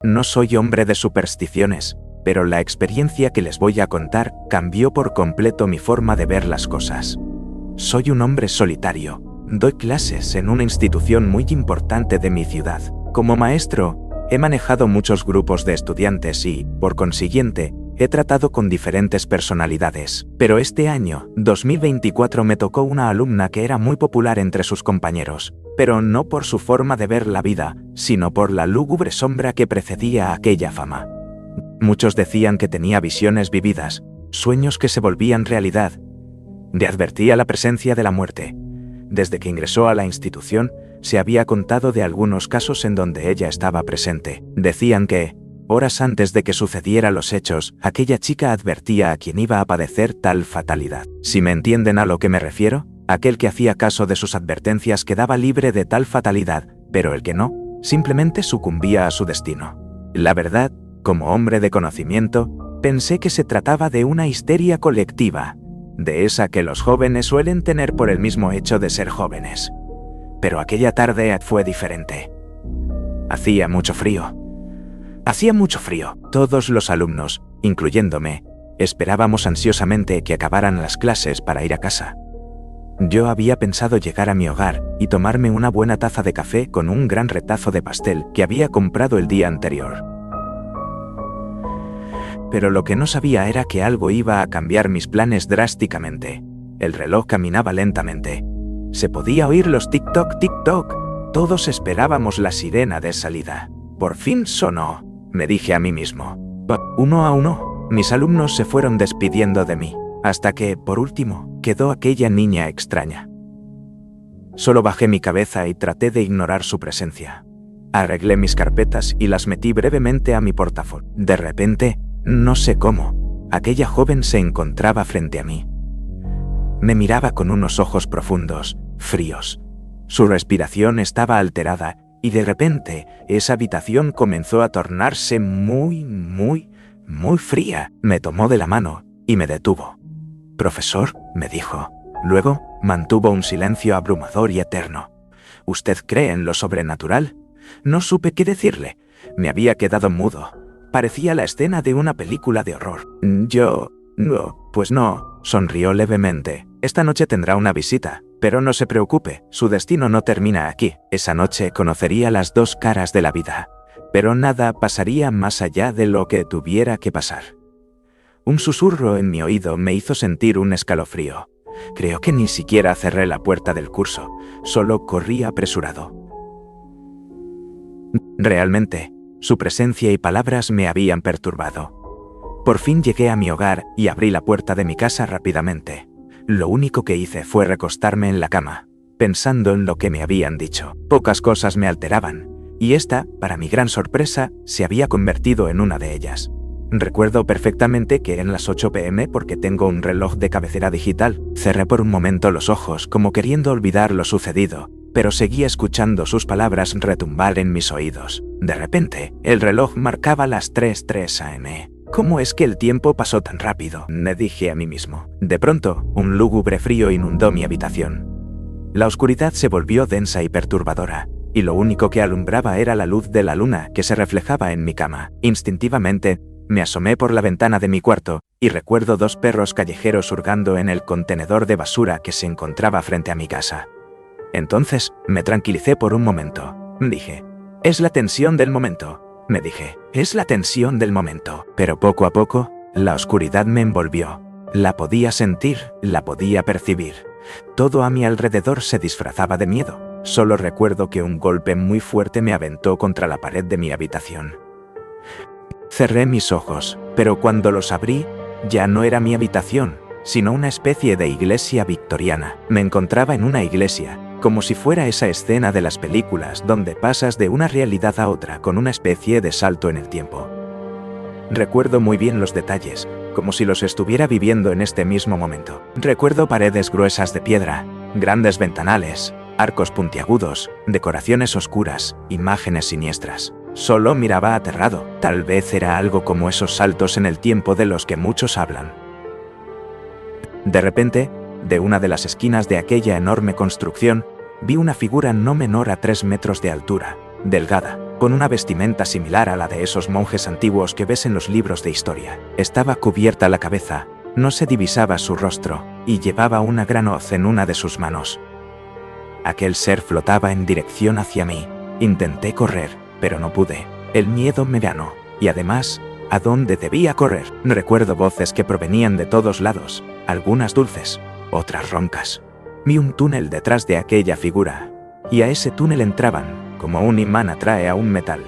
No soy hombre de supersticiones, pero la experiencia que les voy a contar cambió por completo mi forma de ver las cosas. Soy un hombre solitario. Doy clases en una institución muy importante de mi ciudad. Como maestro, he manejado muchos grupos de estudiantes y, por consiguiente, he tratado con diferentes personalidades. Pero este año, 2024, me tocó una alumna que era muy popular entre sus compañeros, pero no por su forma de ver la vida, sino por la lúgubre sombra que precedía a aquella fama. Muchos decían que tenía visiones vividas, sueños que se volvían realidad. Le advertía la presencia de la muerte. Desde que ingresó a la institución, se había contado de algunos casos en donde ella estaba presente. Decían que, horas antes de que sucedieran los hechos, aquella chica advertía a quien iba a padecer tal fatalidad. Si me entienden a lo que me refiero, aquel que hacía caso de sus advertencias quedaba libre de tal fatalidad, pero el que no, simplemente sucumbía a su destino. La verdad, como hombre de conocimiento, pensé que se trataba de una histeria colectiva, de esa que los jóvenes suelen tener por el mismo hecho de ser jóvenes. Pero aquella tarde fue diferente. Hacía mucho frío. Todos los alumnos, incluyéndome, esperábamos ansiosamente que acabaran las clases para ir a casa. Yo había pensado llegar a mi hogar y tomarme una buena taza de café con un gran retazo de pastel que había comprado el día anterior. Pero lo que no sabía era que algo iba a cambiar mis planes drásticamente. El reloj caminaba lentamente. Se podía oír los tic-toc, tic-toc. Todos esperábamos la sirena de salida. Por fin sonó, me dije a mí mismo. Uno a uno, mis alumnos se fueron despidiendo de mí, hasta que, por último, quedó aquella niña extraña. Solo bajé mi cabeza y traté de ignorar su presencia. Arreglé mis carpetas y las metí brevemente a mi portafolio. De repente, no sé cómo, aquella joven se encontraba frente a mí. Me miraba con unos ojos profundos, fríos. Su respiración estaba alterada y de repente esa habitación comenzó a tornarse muy fría. Me tomó de la mano y me detuvo. «Profesor», me dijo. Luego mantuvo un silencio abrumador y eterno. «¿Usted cree en lo sobrenatural?» No supe qué decirle. Me había quedado mudo. Parecía la escena de una película de horror. Pues no, sonrió levemente. Esta noche tendrá una visita, pero no se preocupe, su destino no termina aquí. Esa noche conocería las dos caras de la vida, pero nada pasaría más allá de lo que tuviera que pasar. Un susurro en mi oído me hizo sentir un escalofrío. Creo que ni siquiera cerré la puerta del curso, solo corrí apresurado. Realmente, su presencia y palabras me habían perturbado. Por fin llegué a mi hogar y abrí la puerta de mi casa rápidamente. Lo único que hice fue recostarme en la cama, pensando en lo que me habían dicho. Pocas cosas me alteraban, y esta, para mi gran sorpresa, se había convertido en una de ellas. Recuerdo perfectamente que eran las 8 p.m. porque tengo un reloj de cabecera digital. Cerré por un momento los ojos como queriendo olvidar lo sucedido, pero seguía escuchando sus palabras retumbar en mis oídos. De repente, el reloj marcaba las 3:03 a.m. ¿Cómo es que el tiempo pasó tan rápido?, me dije a mí mismo. De pronto, un lúgubre frío inundó mi habitación. La oscuridad se volvió densa y perturbadora, y lo único que alumbraba era la luz de la luna que se reflejaba en mi cama. Instintivamente, me asomé por la ventana de mi cuarto, y recuerdo dos perros callejeros hurgando en el contenedor de basura que se encontraba frente a mi casa. Entonces, me tranquilicé por un momento. Dije, es la tensión del momento. Me dije, es la tensión del momento. Pero poco a poco, la oscuridad me envolvió. La podía sentir, la podía percibir. Todo a mi alrededor se disfrazaba de miedo. Solo recuerdo que un golpe muy fuerte me aventó contra la pared de mi habitación. Cerré mis ojos, pero cuando los abrí, ya no era mi habitación, sino una especie de iglesia victoriana. Me encontraba en una iglesia, como si fuera esa escena de las películas donde pasas de una realidad a otra con una especie de salto en el tiempo. Recuerdo muy bien los detalles, como si los estuviera viviendo en este mismo momento. Recuerdo paredes gruesas de piedra, grandes ventanales, arcos puntiagudos, decoraciones oscuras, imágenes siniestras. Solo miraba aterrado. Tal vez era algo como esos saltos en el tiempo de los que muchos hablan. De repente, de una de las esquinas de aquella enorme construcción, Vi una figura no menor a 3 metros de altura, delgada, con una vestimenta similar a la de esos monjes antiguos que ves en los libros de historia. Estaba cubierta la cabeza, no se divisaba su rostro, y llevaba una gran hoz en una de sus manos. Aquel ser flotaba en dirección hacia mí. Intenté correr, pero no pude. El miedo me ganó, y además, ¿a dónde debía correr? Recuerdo voces que provenían de todos lados, algunas dulces, otras roncas. Vi un túnel detrás de aquella figura, y a ese túnel entraban, como un imán atrae a un metal.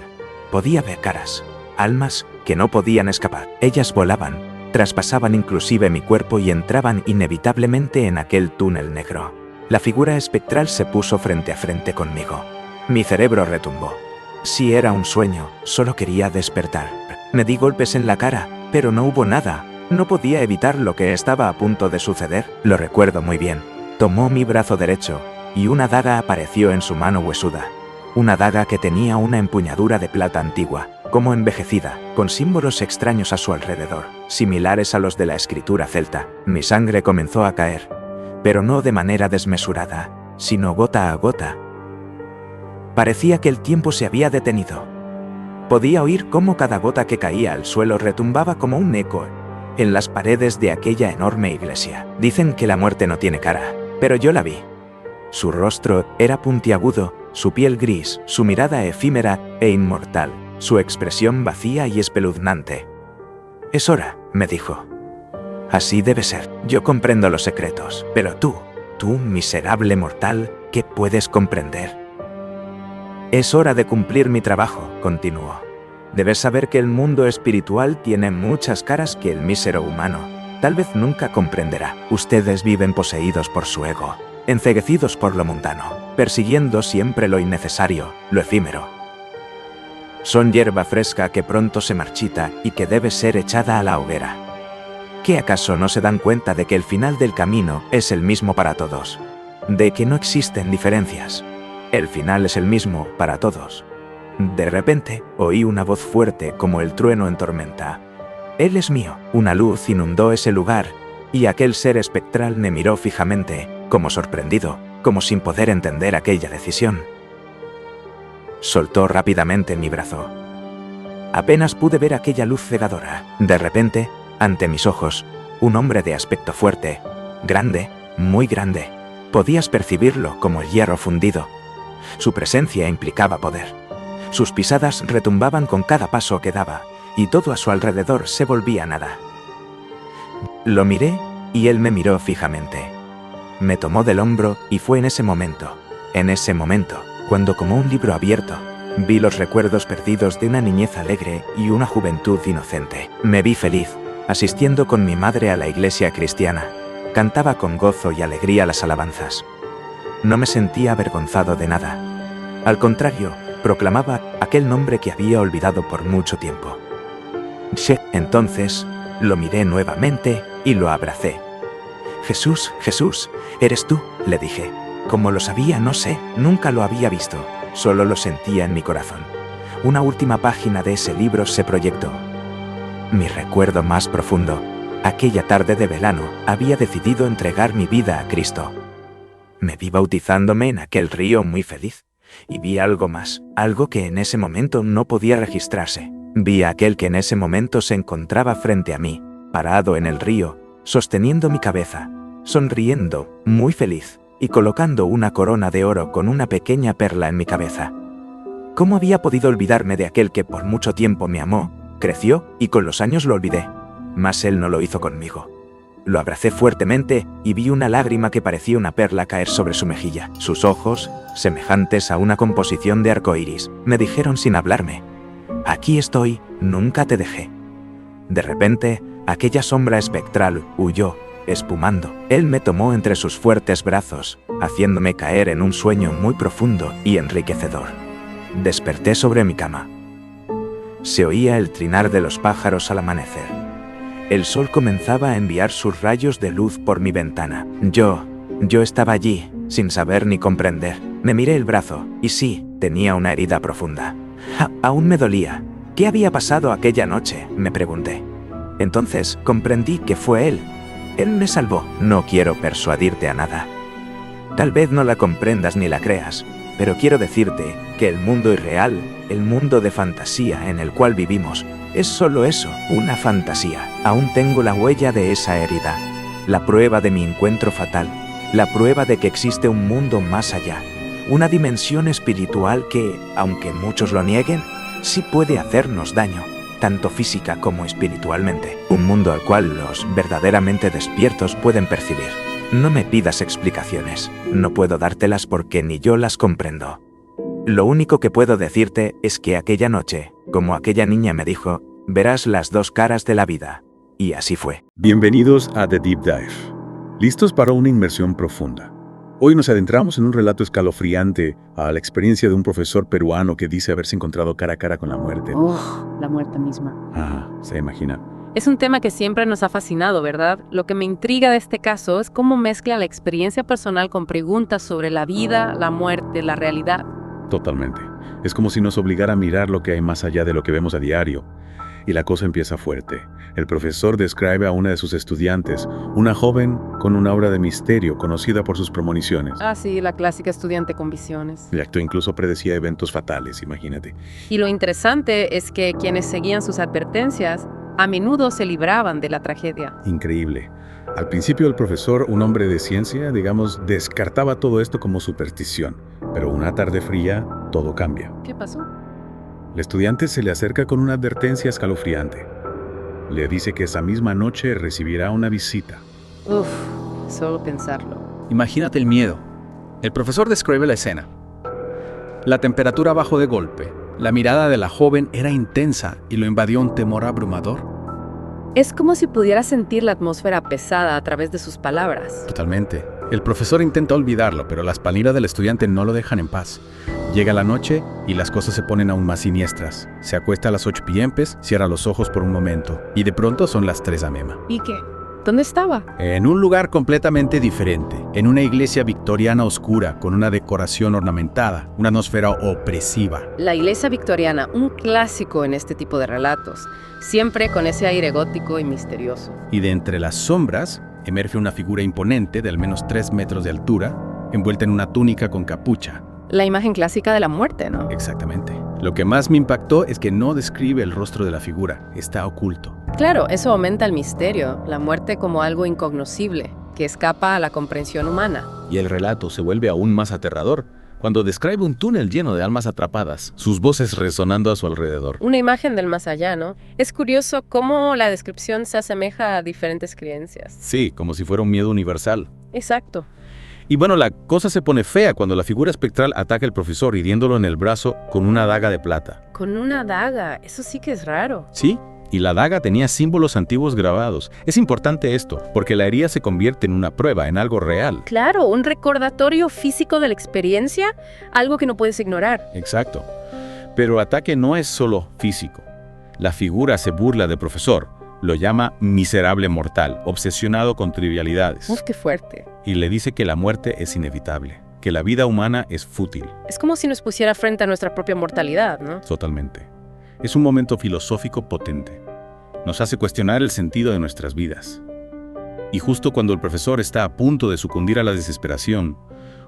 Podía ver caras, almas que no podían escapar. Ellas volaban, traspasaban inclusive mi cuerpo y entraban inevitablemente en aquel túnel negro. La figura espectral se puso frente a frente conmigo. Mi cerebro retumbó. Si era un sueño, solo quería despertar. Me di golpes en la cara, pero no hubo nada. No podía evitar lo que estaba a punto de suceder. Lo recuerdo muy bien. Tomó mi brazo derecho, y una daga apareció en su mano huesuda. Una daga que tenía una empuñadura de plata antigua, como envejecida, con símbolos extraños a su alrededor, similares a los de la escritura celta. Mi sangre comenzó a caer, pero no de manera desmesurada, sino gota a gota. Parecía que el tiempo se había detenido. Podía oír cómo cada gota que caía al suelo retumbaba como un eco en las paredes de aquella enorme iglesia. Dicen que la muerte no tiene cara, pero yo la vi. Su rostro era puntiagudo, su piel gris, su mirada efímera e inmortal, su expresión vacía y espeluznante. «Es hora», me dijo. «Así debe ser. Yo comprendo los secretos, pero tú, miserable mortal, ¿qué puedes comprender?» «Es hora de cumplir mi trabajo», continuó. «Debes saber que el mundo espiritual tiene muchas caras que el mísero humano tal vez nunca comprenderá. Ustedes viven poseídos por su ego, enceguecidos por lo mundano, persiguiendo siempre lo innecesario, lo efímero. Son hierba fresca que pronto se marchita y que debe ser echada a la hoguera. ¿Qué acaso no se dan cuenta de que el final del camino es el mismo para todos? De que no existen diferencias. El final es el mismo para todos». De repente, oí una voz fuerte como el trueno en tormenta. «Él es mío». Una luz inundó ese lugar, y aquel ser espectral me miró fijamente, como sorprendido, como sin poder entender aquella decisión. Soltó rápidamente mi brazo. Apenas pude ver aquella luz cegadora. De repente, ante mis ojos, un hombre de aspecto fuerte, grande, muy grande. Podías percibirlo como el hierro fundido. Su presencia implicaba poder. Sus pisadas retumbaban con cada paso que daba, y todo a su alrededor se volvía nada. Lo miré, y él me miró fijamente. Me tomó del hombro, y fue en ese momento, cuando como un libro abierto, vi los recuerdos perdidos de una niñez alegre y una juventud inocente. Me vi feliz, asistiendo con mi madre a la iglesia cristiana. Cantaba con gozo y alegría las alabanzas. No me sentía avergonzado de nada. Al contrario, proclamaba aquel nombre que había olvidado por mucho tiempo. Entonces, lo miré nuevamente y lo abracé. «Jesús, Jesús, ¿eres tú?», le dije. Como lo sabía, no sé, nunca lo había visto, solo lo sentía en mi corazón. Una última página de ese libro se proyectó. Mi recuerdo más profundo, aquella tarde de verano, había decidido entregar mi vida a Cristo. Me vi bautizándome en aquel río muy feliz. Y vi algo más, algo que en ese momento no podía registrarse. Vi a aquel que en ese momento se encontraba frente a mí, parado en el río, sosteniendo mi cabeza, sonriendo, muy feliz, y colocando una corona de oro con una pequeña perla en mi cabeza. ¿Cómo había podido olvidarme de aquel que por mucho tiempo me amó, creció y con los años lo olvidé? Mas él no lo hizo conmigo. Lo abracé fuertemente y vi una lágrima que parecía una perla caer sobre su mejilla. Sus ojos, semejantes a una composición de arcoíris, me dijeron sin hablarme: «Aquí estoy, nunca te dejé». De repente, aquella sombra espectral huyó, espumando. Él me tomó entre sus fuertes brazos, haciéndome caer en un sueño muy profundo y enriquecedor. Desperté sobre mi cama. Se oía el trinar de los pájaros al amanecer. El sol comenzaba a enviar sus rayos de luz por mi ventana. Yo estaba allí, sin saber ni comprender. Me miré el brazo, y sí, tenía una herida profunda. Aún me dolía. ¿Qué había pasado aquella noche?, me pregunté. Entonces comprendí que fue él. Él me salvó. No quiero persuadirte a nada. Tal vez no la comprendas ni la creas, pero quiero decirte que el mundo irreal, el mundo de fantasía en el cual vivimos, es solo eso, una fantasía. Aún tengo la huella de esa herida, la prueba de mi encuentro fatal, la prueba de que existe un mundo más allá, una dimensión espiritual que, aunque muchos lo nieguen, sí puede hacernos daño, tanto física como espiritualmente. Un mundo al cual los verdaderamente despiertos pueden percibir. No me pidas explicaciones, no puedo dártelas porque ni yo las comprendo. Lo único que puedo decirte es que aquella noche, como aquella niña me dijo, verás las dos caras de la vida. Y así fue. Bienvenidos a The Deep Dive. ¿Listos para una inmersión profunda? Hoy nos adentramos en un relato escalofriante a la experiencia de un profesor peruano que dice haberse encontrado cara a cara con la muerte. La muerte misma. Se imagina. Es un tema que siempre nos ha fascinado, ¿verdad? Lo que me intriga de este caso es cómo mezcla la experiencia personal con preguntas sobre la vida, la muerte, la realidad. Totalmente. Es como si nos obligara a mirar lo que hay más allá de lo que vemos a diario. Y la cosa empieza fuerte. El profesor describe a una de sus estudiantes, una joven con una aura de misterio conocida por sus premoniciones. Sí, la clásica estudiante con visiones. El acto incluso predecía eventos fatales, imagínate. Y lo interesante es que quienes seguían sus advertencias a menudo se libraban de la tragedia. Increíble. Al principio el profesor, un hombre de ciencia, descartaba todo esto como superstición. Pero una tarde fría, todo cambia. ¿Qué pasó? El estudiante se le acerca con una advertencia escalofriante. Le dice que esa misma noche recibirá una visita. Solo pensarlo. Imagínate el miedo. El profesor describe la escena. La temperatura bajó de golpe. La mirada de la joven era intensa y lo invadió un temor abrumador. Es como si pudiera sentir la atmósfera pesada a través de sus palabras. Totalmente. El profesor intenta olvidarlo, pero las palabras del estudiante no lo dejan en paz. Llega la noche y las cosas se ponen aún más siniestras. Se acuesta a las 8 p.m., cierra los ojos por un momento y de pronto son las 3 a.m. ¿Y qué? ¿Dónde estaba? En un lugar completamente diferente, en una iglesia victoriana oscura con una decoración ornamentada, una atmósfera opresiva. La iglesia victoriana, un clásico en este tipo de relatos, siempre con ese aire gótico y misterioso. Y de entre las sombras emerge una figura imponente de al menos 3 metros de altura, envuelta en una túnica con capucha. La imagen clásica de la muerte, ¿no? Exactamente. Lo que más me impactó es que no describe el rostro de la figura, está oculto. Claro, eso aumenta el misterio, la muerte como algo incognoscible, que escapa a la comprensión humana. Y el relato se vuelve aún más aterrador cuando describe un túnel lleno de almas atrapadas, sus voces resonando a su alrededor. Una imagen del más allá, ¿no? Es curioso cómo la descripción se asemeja a diferentes creencias. Sí, como si fuera un miedo universal. Exacto. Y bueno, la cosa se pone fea cuando la figura espectral ataca al profesor hiriéndolo en el brazo con una daga de plata. Con una daga, eso sí que es raro. Sí, y la daga tenía símbolos antiguos grabados. Es importante esto, porque la herida se convierte en una prueba, en algo real. Claro, un recordatorio físico de la experiencia, algo que no puedes ignorar. Exacto. Pero el ataque no es solo físico. La figura se burla del profesor, lo llama miserable mortal, obsesionado con trivialidades. Qué fuerte. Y le dice que la muerte es inevitable, que la vida humana es fútil. Es como si nos pusiera frente a nuestra propia mortalidad, ¿no? Totalmente. Es un momento filosófico potente. Nos hace cuestionar el sentido de nuestras vidas. Y justo cuando el profesor está a punto de sucumbir a la desesperación,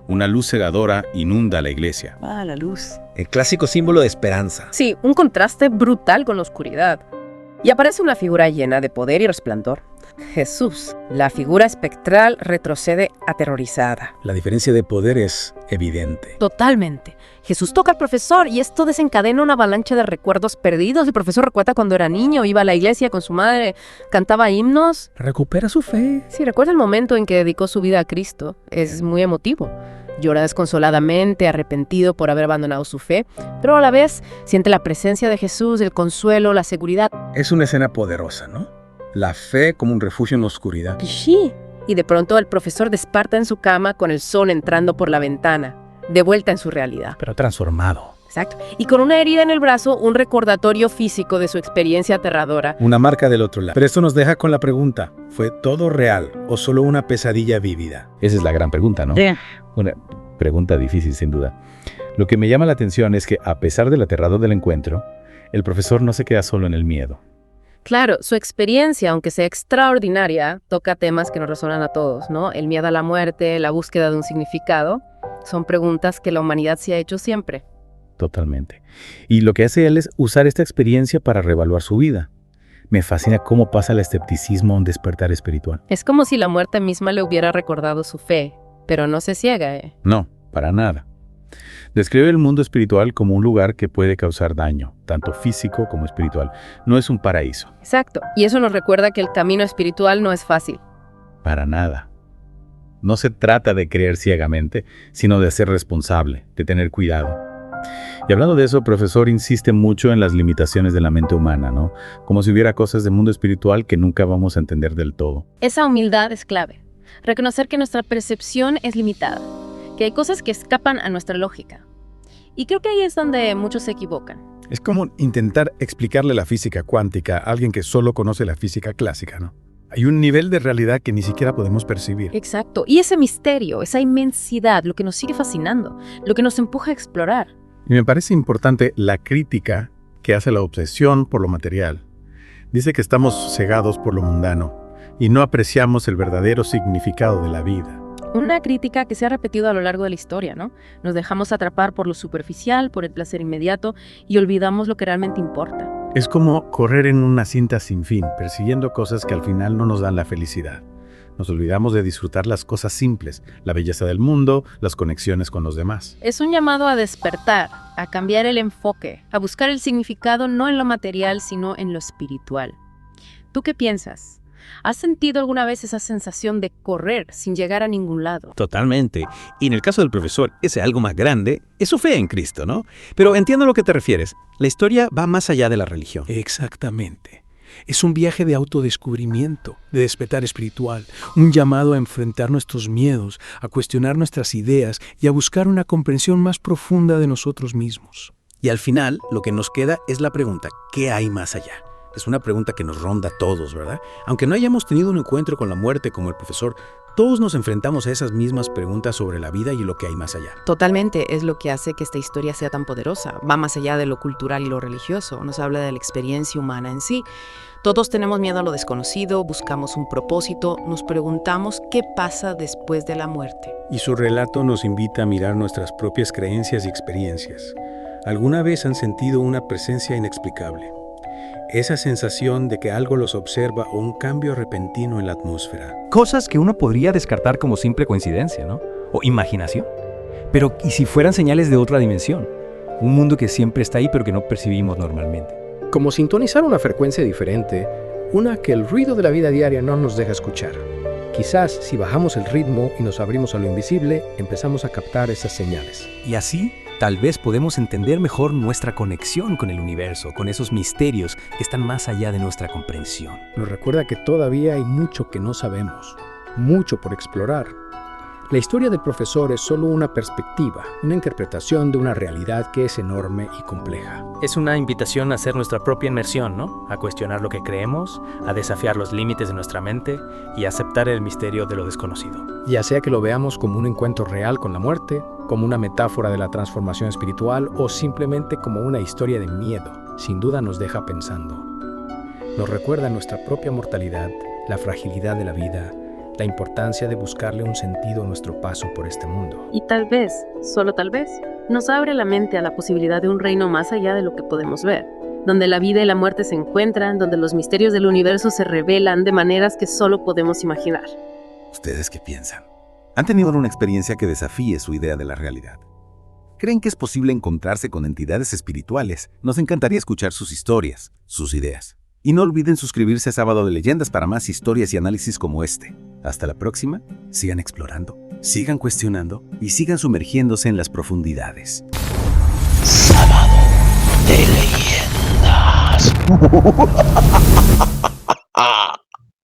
una luz cegadora inunda la iglesia. La luz. El clásico símbolo de esperanza. Sí, un contraste brutal con la oscuridad. Y aparece una figura llena de poder y resplandor. Jesús. La figura espectral retrocede aterrorizada. La diferencia de poder es evidente. Totalmente. Jesús toca al profesor y esto desencadena una avalancha de recuerdos perdidos. El profesor recuerda cuando era niño, iba a la iglesia con su madre, cantaba himnos. Recupera su fe. Sí, recuerda el momento en que dedicó su vida a Cristo. Es muy emotivo. Llora desconsoladamente, arrepentido por haber abandonado su fe, pero a la vez siente la presencia de Jesús, el consuelo, la seguridad. Es una escena poderosa, ¿no? La fe como un refugio en la oscuridad. Sí. Y de pronto el profesor despierta en su cama con el sol entrando por la ventana, de vuelta en su realidad. Pero transformado. Exacto. Y con una herida en el brazo, un recordatorio físico de su experiencia aterradora. Una marca del otro lado. Pero esto nos deja con la pregunta, ¿fue todo real o solo una pesadilla vívida? Esa es la gran pregunta, ¿no? Una pregunta difícil, sin duda. Lo que me llama la atención es que, a pesar del aterrador del encuentro, el profesor no se queda solo en el miedo. Claro, su experiencia, aunque sea extraordinaria, toca temas que nos resuenan a todos, ¿no? El miedo a la muerte, la búsqueda de un significado, son preguntas que la humanidad se ha hecho siempre. Totalmente. Y lo que hace él es usar esta experiencia para reevaluar su vida. Me fascina cómo pasa el escepticismo a un despertar espiritual. Es como si la muerte misma le hubiera recordado su fe, pero no se ciega, ¿eh? No, para nada. Describe el mundo espiritual como un lugar que puede causar daño, tanto físico como espiritual. No es un paraíso. Exacto. Y eso nos recuerda que el camino espiritual no es fácil. Para nada. No se trata de creer ciegamente, sino de ser responsable, de tener cuidado. Y hablando de eso, el profesor insiste mucho en las limitaciones de la mente humana, ¿no? Como si hubiera cosas del mundo espiritual que nunca vamos a entender del todo. Esa humildad es clave. Reconocer que nuestra percepción es limitada, que hay cosas que escapan a nuestra lógica. Y creo que ahí es donde muchos se equivocan. Es como intentar explicarle la física cuántica a alguien que solo conoce la física clásica, ¿no? Hay un nivel de realidad que ni siquiera podemos percibir. Exacto. Y ese misterio, esa inmensidad, lo que nos sigue fascinando, lo que nos empuja a explorar. Y me parece importante la crítica que hace la obsesión por lo material. Dice que estamos cegados por lo mundano y no apreciamos el verdadero significado de la vida. Una crítica que se ha repetido a lo largo de la historia, ¿no? Nos dejamos atrapar por lo superficial, por el placer inmediato y olvidamos lo que realmente importa. Es como correr en una cinta sin fin, persiguiendo cosas que al final no nos dan la felicidad. Nos olvidamos de disfrutar las cosas simples, la belleza del mundo, las conexiones con los demás. Es un llamado a despertar, a cambiar el enfoque, a buscar el significado no en lo material, sino en lo espiritual. ¿Tú qué piensas? ¿Has sentido alguna vez esa sensación de correr sin llegar a ningún lado? Totalmente. Y en el caso del profesor, ese algo más grande es su fe en Cristo, ¿no? Pero entiendo a lo que te refieres. La historia va más allá de la religión. Exactamente. Es un viaje de autodescubrimiento, de despertar espiritual, un llamado a enfrentar nuestros miedos, a cuestionar nuestras ideas y a buscar una comprensión más profunda de nosotros mismos. Y al final, lo que nos queda es la pregunta, ¿qué hay más allá? Es una pregunta que nos ronda a todos, ¿verdad? Aunque no hayamos tenido un encuentro con la muerte como el profesor, todos nos enfrentamos a esas mismas preguntas sobre la vida y lo que hay más allá. Totalmente, es lo que hace que esta historia sea tan poderosa. Va más allá de lo cultural y lo religioso, nos habla de la experiencia humana en sí. Todos tenemos miedo a lo desconocido, buscamos un propósito, nos preguntamos qué pasa después de la muerte. Y su relato nos invita a mirar nuestras propias creencias y experiencias. ¿Alguna vez han sentido una presencia inexplicable? Esa sensación de que algo los observa o un cambio repentino en la atmósfera. Cosas que uno podría descartar como simple coincidencia, ¿no? O imaginación. Pero ¿y si fueran señales de otra dimensión? Un mundo que siempre está ahí pero que no percibimos normalmente. Como sintonizar una frecuencia diferente, una que el ruido de la vida diaria no nos deja escuchar. Quizás si bajamos el ritmo y nos abrimos a lo invisible, empezamos a captar esas señales. Y así, tal vez podemos entender mejor nuestra conexión con el universo, con esos misterios que están más allá de nuestra comprensión. Nos recuerda que todavía hay mucho que no sabemos, mucho por explorar. La historia del profesor es solo una perspectiva, una interpretación de una realidad que es enorme y compleja. Es una invitación a hacer nuestra propia inmersión, ¿no? A cuestionar lo que creemos, a desafiar los límites de nuestra mente y a aceptar el misterio de lo desconocido. Ya sea que lo veamos como un encuentro real con la muerte, como una metáfora de la transformación espiritual o simplemente como una historia de miedo, sin duda nos deja pensando. Nos recuerda nuestra propia mortalidad, la fragilidad de la vida, la importancia de buscarle un sentido a nuestro paso por este mundo. Y tal vez, solo tal vez, nos abre la mente a la posibilidad de un reino más allá de lo que podemos ver, donde la vida y la muerte se encuentran, donde los misterios del universo se revelan de maneras que solo podemos imaginar. ¿Ustedes qué piensan? ¿Han tenido una experiencia que desafíe su idea de la realidad? ¿Creen que es posible encontrarse con entidades espirituales? Nos encantaría escuchar sus historias, sus ideas. Y no olviden suscribirse a Sábado de Leyendas para más historias y análisis como este. Hasta la próxima, sigan explorando, sigan cuestionando y sigan sumergiéndose en las profundidades. Sábado de Leyendas.